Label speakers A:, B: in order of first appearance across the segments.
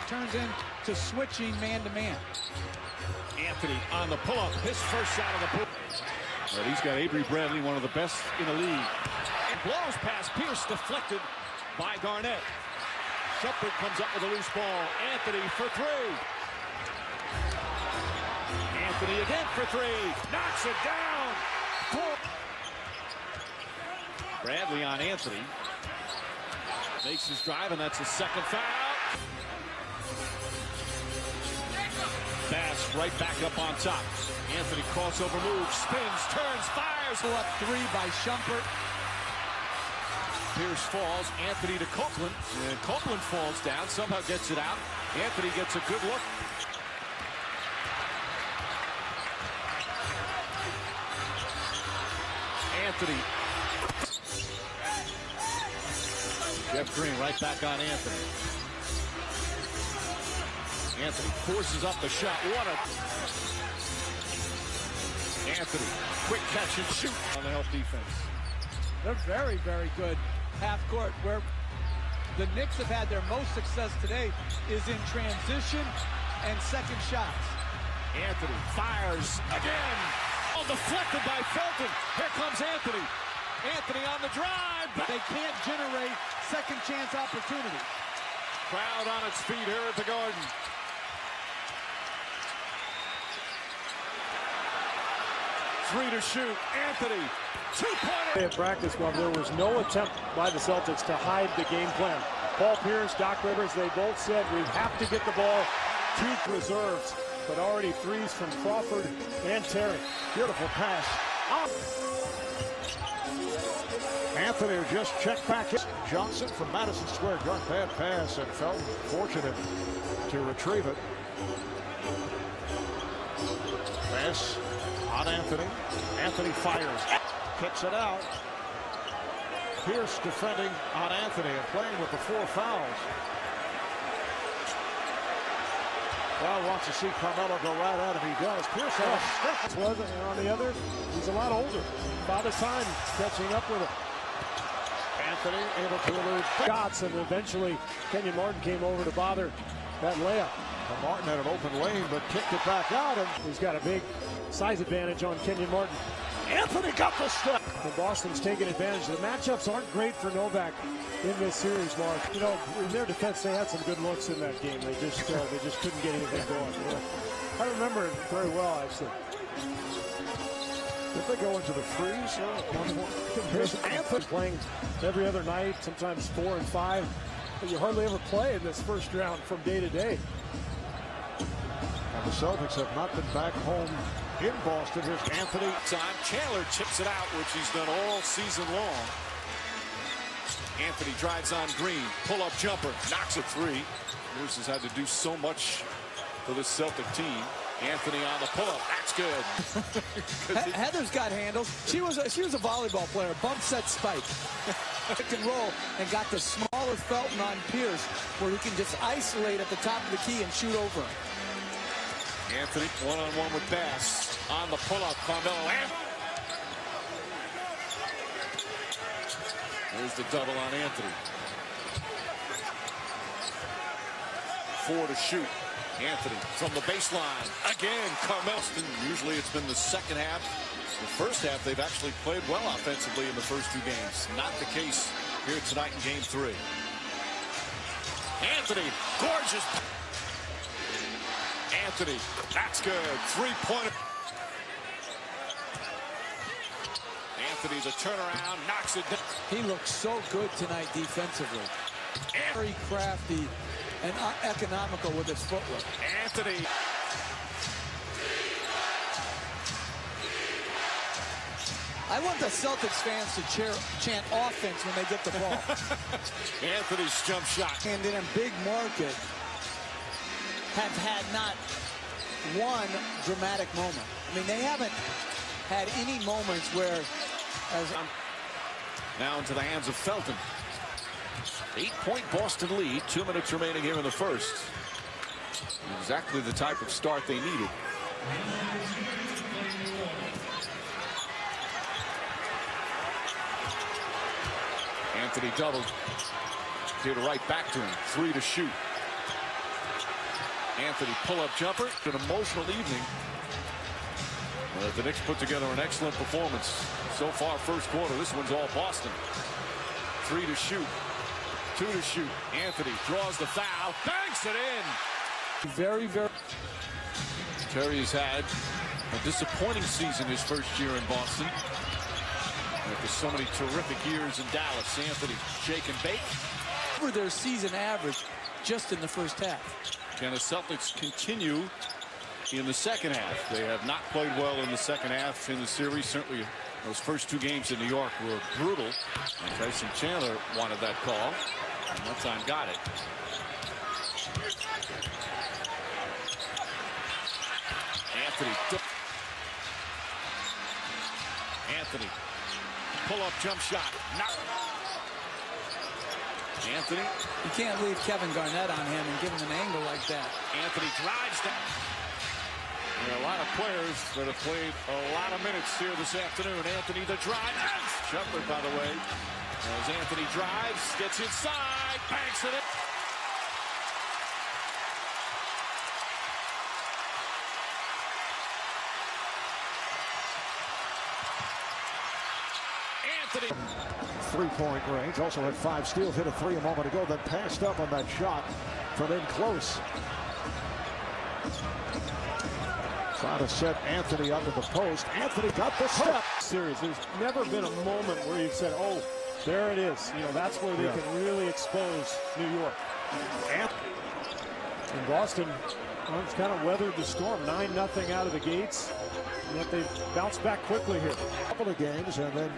A: turns into switching man-to-man.
B: Anthony on the pull-up, his first shot of the pool. But he's got Avery Bradley, one of the best in the league. And blows past Pierce, deflected by Garnett. Shumpert comes up with a loose ball. Anthony for three. Anthony again for three. Knocks it down. Bradley on Anthony. Makes his drive, and that's his second foul. Bass right back up on top. Anthony crossover move, spins, turns, fires.
A: Up three by Shumpert.
B: Pierce falls. Anthony to Copeland. And Copeland falls down. Somehow gets it out. Anthony gets a good look. Anthony. Jeff Green right back on Anthony. Anthony forces up the shot. What a... Anthony, quick catch and shoot on the help defense.
A: They're very, very good half court. Where the Knicks have had their most success today is in transition and second shots.
B: Anthony fires again. Oh, deflected by Felton. Here comes Anthony. Anthony on the drive.
A: They can't generate second chance opportunities.
B: Crowd on its feet here at the Garden. Three to shoot. Anthony. Two-pointer.
C: At practice, while there was no attempt by the Celtics to hide the game plan. Paul Pierce, Doc Rivers, they both said we have to get the ball to reserves. But already threes from Crawford and Terry. Beautiful pass.
D: Anthony just checked back in. Johnson from Madison Square Garden. Bad pass, and Felton fortunate to retrieve it. Pass on Anthony. Anthony fires. Kicks it out. Pierce defending on Anthony and playing with the 4 fouls. Well, wants to see Carmelo go right at him. He does. Pierce has a stick.
C: And on the other, he's a lot older. Father Time catching up with him.
D: Anthony able to elude
C: Shots, and eventually Kenyon Martin came over to bother that layup.
D: And Martin had an open lane, but kicked it back out. And
C: He's got a big size advantage on Kenyon Martin.
D: Anthony got the step.
C: And Boston's taking advantage. The matchups aren't great for Novak in this series, Mark. You know, in their defense, they had some good looks in that game. They just couldn't get anything going. You know? I remember it very well, actually.
D: Did they go into the freeze?
C: Here's Anthony playing every other night, sometimes 4 and 5. But you hardly ever play in this first round from day to day.
D: And the Celtics have not been back home in Boston. Here's Anthony.
B: Time Chandler chips it out, which he's done all season long. Anthony drives on Green. Pull-up jumper. Knocks it three. Pierce has had to do so much for this Celtic team. Anthony on the pull-up. That's good.
A: Heather's got handles. She was a volleyball player. Bump set spike. Pick and roll, and got the smaller Felton on Pierce, where he can just isolate at the top of the key and shoot over him.
B: Anthony one-on-one with Bass. On the pull-up, Carmelo. There's the double on Anthony. 4 to shoot. Anthony from the baseline. Again, Carmelo. Usually it's been the second half. The first half, they've actually played well offensively in the first 2 games. Not the case here tonight in Game 3. Anthony, gorgeous. Anthony, that's good. 3-pointer. Anthony's a turnaround, knocks it down.
A: He looks so good tonight defensively. Very crafty and economical with his footwork.
B: Anthony.
A: I want the Celtics fans to chant offense when they get the ball.
B: Anthony's jump shot.
A: And in a big market, have had not one dramatic moment. I mean, they haven't had any moments where...
B: Now into the hands of Felton. 8-point Boston lead. 2 minutes remaining here in the first. Exactly the type of start they needed. Anthony doubled. Here to right back to him. 3 to shoot. Anthony pull-up jumper. An emotional evening. The Knicks put together an excellent performance so far. First quarter. This one's all Boston. 3 to shoot. 2 to shoot. Anthony draws the foul. Banks it in.
A: Very.
B: Terry's had a disappointing season his first year in Boston. After so many terrific years in Dallas. Anthony shake and bake.
A: Over their season average just in the first half.
B: Can the Celtics continue in the second half? They have not played well in the second half in the series. Certainly those first 2 games in New York were brutal. And Tyson Chandler wanted that call. And that time got it. Anthony. Pull-up jump shot. Not. Anthony.
A: You can't leave Kevin Garnett on him and give him an angle like that.
B: Anthony drives down. There are a lot of players that have played a lot of minutes here this afternoon. Anthony the drive. Shuffler, by the way. As Anthony drives, gets inside, banks it in. Anthony.
D: 3-point range. Also had 5 steals. Hit a 3 a moment ago. Then passed up on that shot from in close. Trying to set Anthony up in the post. Anthony got the step.
C: Series. There's never been a moment where you've said, "Oh, there it is." You know, that's where they can really expose New York. And Boston it's kind of weathered the storm. 9-0 out of the gates. And yet they bounced back quickly here.
D: A couple of games and then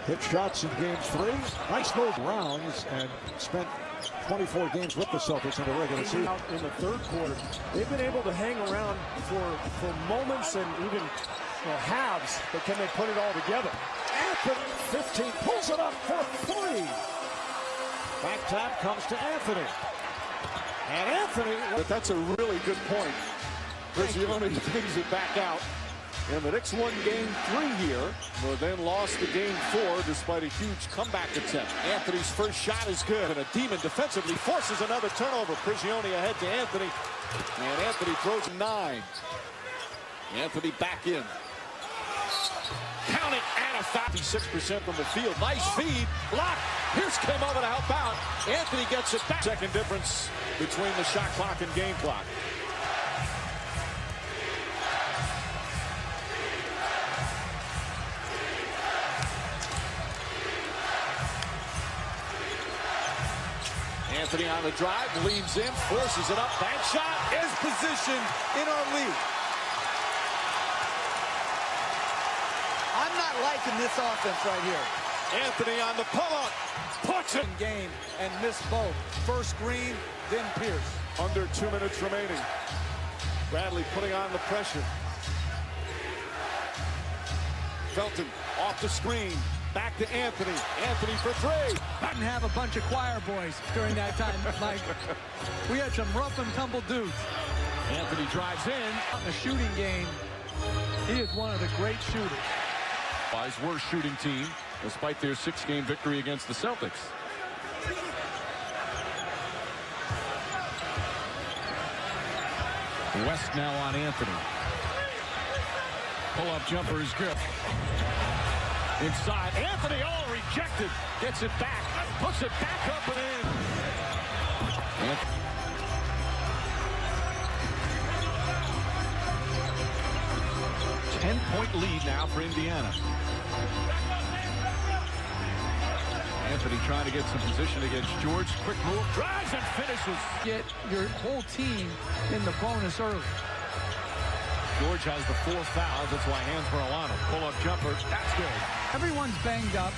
D: hit shots in game 3. Nice move rounds and spent 24 games with the Celtics in the regular season.
C: Out in the third quarter, they've been able to hang around for moments and even halves, but can they put it all together?
D: Anthony, 15, pulls it up for 3. Back tap comes to Anthony. And Anthony.
B: But that's a really good point. Prigioni brings it back out. And the Knicks won game 3 here, but then lost the game 4 despite a huge comeback attempt. Anthony's first shot is good, and a demon defensively forces another turnover. Prigioni ahead to Anthony, and Anthony throws 9. Anthony back in. Count it, and a 56% from the field. Nice feed, block. Here's Carmelo to help out. Anthony gets it back. Second difference between the shot clock and game clock. Anthony on the drive, leans in, forces it up. Bank shot is positioned in our lead.
A: I'm not liking this offense right here.
B: Anthony on the pull-up, puts it.
A: Game and missed both. First Green, then Pierce.
B: Under 2 minutes remaining. Bradley putting on the pressure. Felton off the screen. Back to Anthony. Anthony for 3.
A: Didn't have a bunch of choir boys during that time, Mike. We had some rough and tumble dudes.
B: Anthony drives in.
A: In the shooting game, he is one of the great shooters.
B: Worst shooting team, despite their 6-game victory against the Celtics. West now on Anthony. Pull-up jumper is good. Inside, Anthony, rejected. Gets it back, puts it back up and in. 10-point lead now for Indiana. Anthony trying to get some position against George. Quick move, drives and finishes.
A: Get your whole team in the bonus early.
B: George has the 4 fouls. That's why hands were on him. Pull-up jumper. That's good.
A: Everyone's banged up.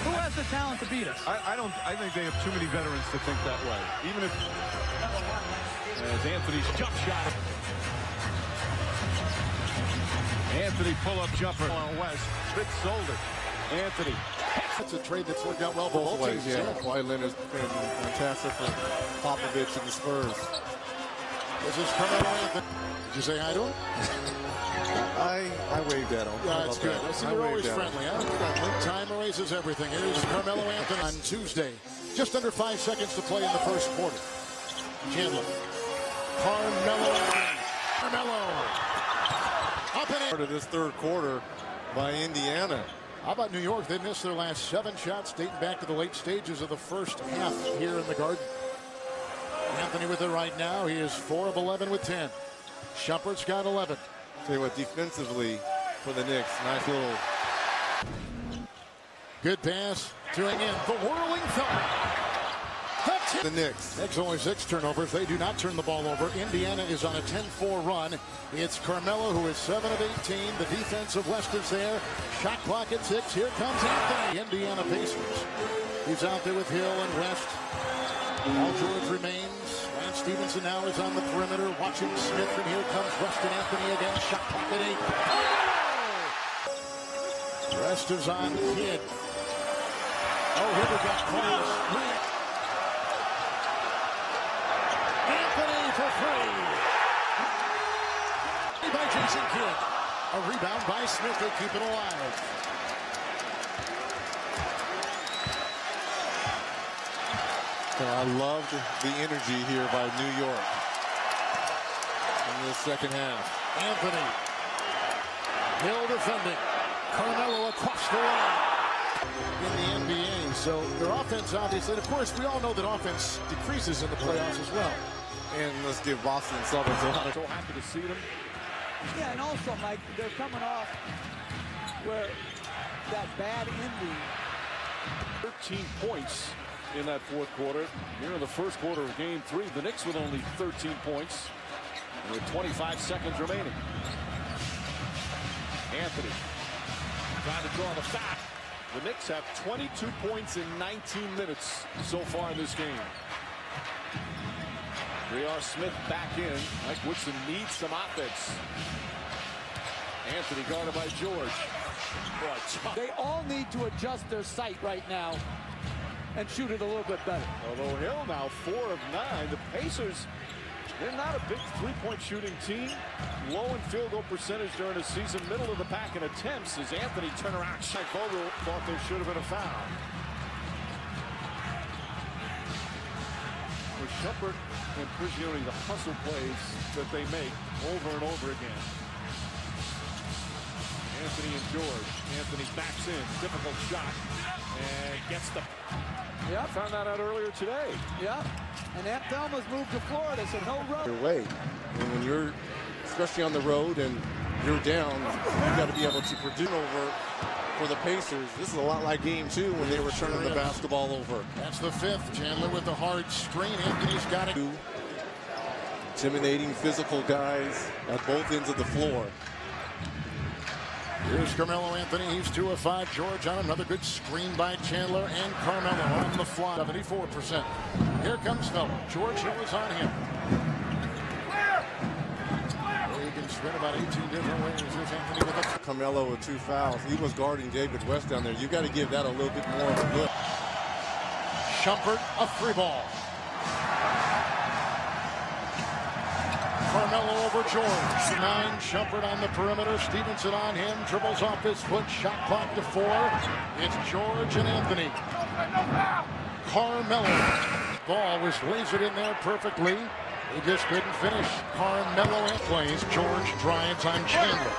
A: Who has the talent to beat us?
B: I think they have too many veterans to think that way. Even if as Anthony's jump shot. Anthony pull-up jumper on West. Fitz sold it. Anthony.
E: It's a trade that's worked out well for both ways. Yeah, Kawhi Leonard's been fantastic for Popovich and the Spurs. This is Carmelo. Did you say hi to him? I waved at him. Yeah, that's good. I see you're always friendly. Huh? Time erases everything. Here's Carmelo Anthony on Tuesday. Just under 5 seconds to play in the first quarter.
D: Chandler. Carmelo. Up and in.
E: Part of this third quarter by Indiana.
D: How about New York? They missed their last 7 shots dating back to the late stages of the first half here in the Garden. Anthony with it right now. He is 4 of 11 with 10. Shumpert's got 11.
E: Tell you what, defensively for the Knicks, nice little.
D: Good pass. Doing in. The whirling Felton.
E: The Knicks.
D: Knicks only 6 turnovers. They do not turn the ball over. Indiana is on a 10-4 run. It's Carmelo who is 7 of 18. The defense of West is there. Shot clock at 6. Here comes Anthony. Indiana Pacers. He's out there with Hill and West. Paul George remains. Lance Stevenson now is on the perimeter watching Smith. And here comes Weston Anthony again. Shot clock at 8. Rest is on Kidd. Oh, here we got calls. Anthony for 3. By Jason Kidd. A rebound by Smith. They keep it alive.
E: I loved the energy here by New York in the second half.
D: Anthony. Hill defending. Carmelo across the line. In the NBA, so their offense obviously, and of course we all know that offense decreases in the playoffs as well.
E: And let's give Boston Celtics a lot of.
B: So happy to see them.
A: Yeah, and also, Mike, they're coming off where that bad ending.
B: 13 points in that fourth quarter. Here in the first quarter of game 3, the Knicks with only 13 points with 25 seconds remaining. Anthony trying to draw the foul. The Knicks have 22 points in 19 minutes so far in this game. J.R. Smith back in. Mike Woodson needs some offense. Anthony guarded by George.
A: They all need to adjust their sight right now and shoot it a little bit better.
B: Although Hill now 4 of 9. The Pacers, they're not a big three-point shooting team. Low in field goal percentage during the season. Middle of the pack in attempts as Anthony turned around. Vogel thought there should have been a foul. With Shumpert and Prigioni, the hustle plays that they make over and over again. Anthony and George. Anthony backs in. Difficult shot. And gets the...
A: Yeah,
B: found that out earlier today.
A: Yeah, and Aunt Thelma's moved to Florida, so no road.
E: Your way. And when you're, especially on the road, and you're down, you got to be able to produce over for the Pacers. This is a lot like game 2 when they were turning the basketball over.
D: That's the 5th. Chandler with the hard screen. Anthony's got it.
E: Intimidating physical guys at both ends of the floor.
D: Here's Carmelo Anthony. He's 2 of 5. George on another good screen by Chandler and Carmelo on the fly. 74%. Here comes Felton. George Hill is on him. He can spin about 18 different ways. Here's Anthony with it.
E: Carmelo with 2 fouls. He was guarding David West down there. You got to give that a little bit more of a look.
D: Shumpert, a 3 ball. Carmelo over George. 9, Shumpert on the perimeter. Stevenson on him. Dribbles off his foot. Shot clock to 4. It's George and Anthony. Carmelo. Ball was lasered in there perfectly. He just couldn't finish. Carmelo plays. George drives on Chandler.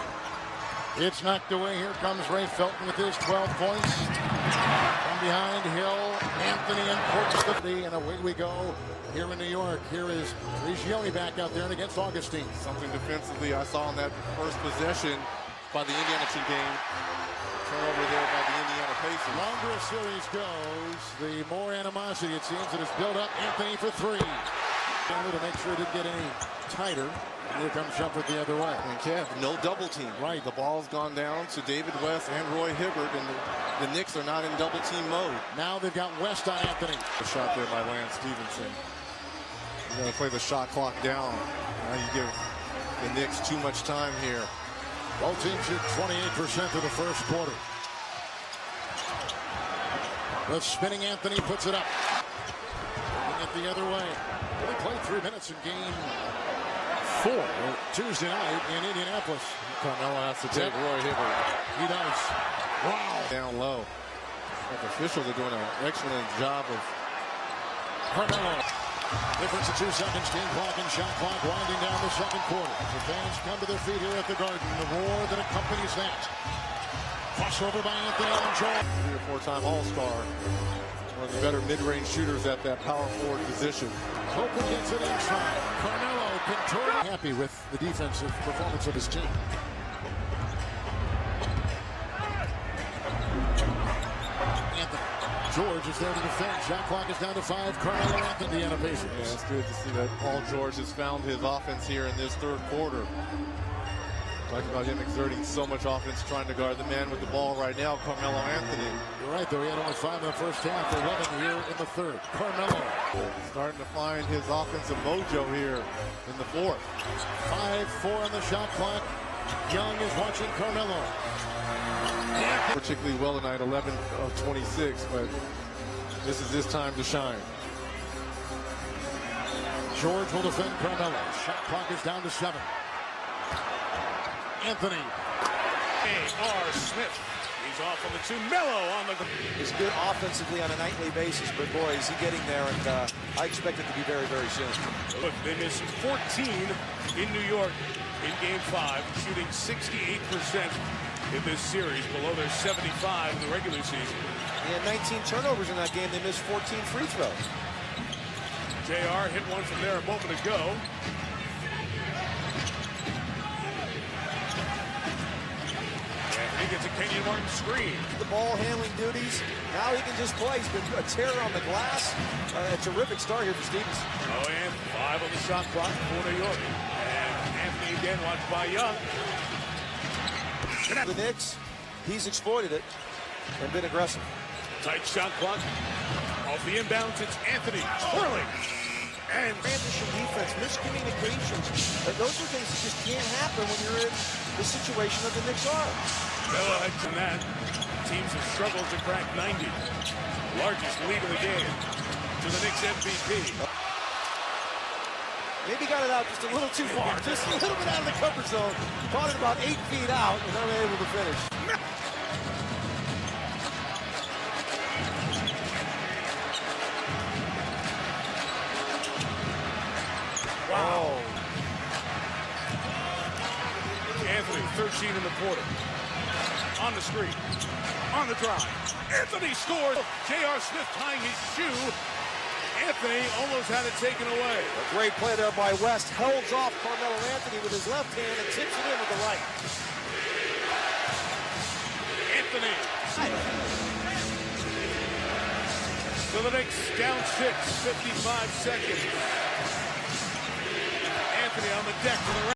D: It's knocked away. Here comes Ray Felton with his 12 points. From behind Hill, Anthony and Portsley, and away we go. Here in New York, here is Prigioni back out there and against Augustine.
E: Something defensively I saw in that first possession by the Indiana team game. Turnover there by the Indiana Pacers.
D: The longer a series goes, the more animosity it seems that is built up. Anthony for 3. To make sure it didn't get any tighter. And here comes Shumpert the other way.
E: And Kev, no double team.
D: Right.
E: The ball's gone down to David West and Roy Hibbert, and the Knicks are not in double team mode.
D: Now they've got West on Anthony.
E: The shot there by Lance Stevenson. You're going to play the shot clock down. Now you give the Knicks too much time here.
D: Both teams shoot 28% of the first quarter. The spinning Anthony puts it up. Taking it the other way. They played 3 minutes in game 4 Tuesday night in Indianapolis.
E: Carmelo has to take Roy Hibbert.
D: He does. Wow.
E: Down low. The officials are doing an excellent job of
D: Carmelo. Difference of 2 seconds, team clock and shot clock winding down the second quarter. The fans come to their feet here at the Garden. The roar that accompanies that. Crossover by Anthony on George.
E: 3 or 4-time All-Star. One of the better mid-range shooters at that power forward position.
D: Coker gets it inside. Carmelo can turn. Happy with the defensive performance of his team. Anthony. George is there to defend. Shot clock is down to 5. Carmelo Anthony, Indiana Pacers.
E: Yeah, it's good to see that Paul George has found his offense here in this third quarter. Talked about him exerting so much offense trying to guard the man with the ball right now, Carmelo Anthony.
D: You're right, though. He had only 5 in the first half, 11 here in the third. Carmelo.
E: Starting to find his offensive mojo here in the fourth.
D: 5-4 on the shot clock. Young is watching Carmelo.
E: Particularly well tonight, 11 of 26, but this is his time to shine.
D: George will defend Carmelo. Shot clock is down to 7. Anthony.
B: A.R. Smith. He's off on the 2. MELO on the...
F: Is good offensively on a nightly basis, but boy, is he getting there, and I expect it to be very, very soon.
B: Look, they missed 14 in New York in Game 5, shooting 68% in this series, below their 75 in the regular season.
F: He had 19 turnovers in that game. They missed 14 free throws.
B: JR hit one from there a moment ago. He gets a Kenyon Martin screen.
F: The ball handling duties. Now he can just play. He's been a terror on the glass. A terrific start here for Stevens.
B: Oh, and 5 on the shot clock for New York. And Anthony again watched by Young.
F: The Knicks, he's exploited it and been aggressive.
B: Tight shot clock. Off the inbounds, it's Anthony twirling. And
F: Transition defense, miscommunications. Those are things that just can't happen when you're in the situation that the Knicks are.
B: Melo had to that. Teams have struggled to crack 90. Largest lead of the game to the Knicks MVP.
F: Maybe got it out just a little too far. Just a little bit out of the comfort zone. Caught it about 8 feet out and unable to finish.
B: Wow. Anthony, 13 in the quarter. On the screen. On the drive. Anthony scores. J.R. Smith tying his shoe. Anthony almost had it taken away.
F: A great play there by West. Holds off Carmelo Anthony with his left hand and tips it in with the right.
B: Anthony. So the Knicks down 6, 55 seconds. Anthony on the deck for the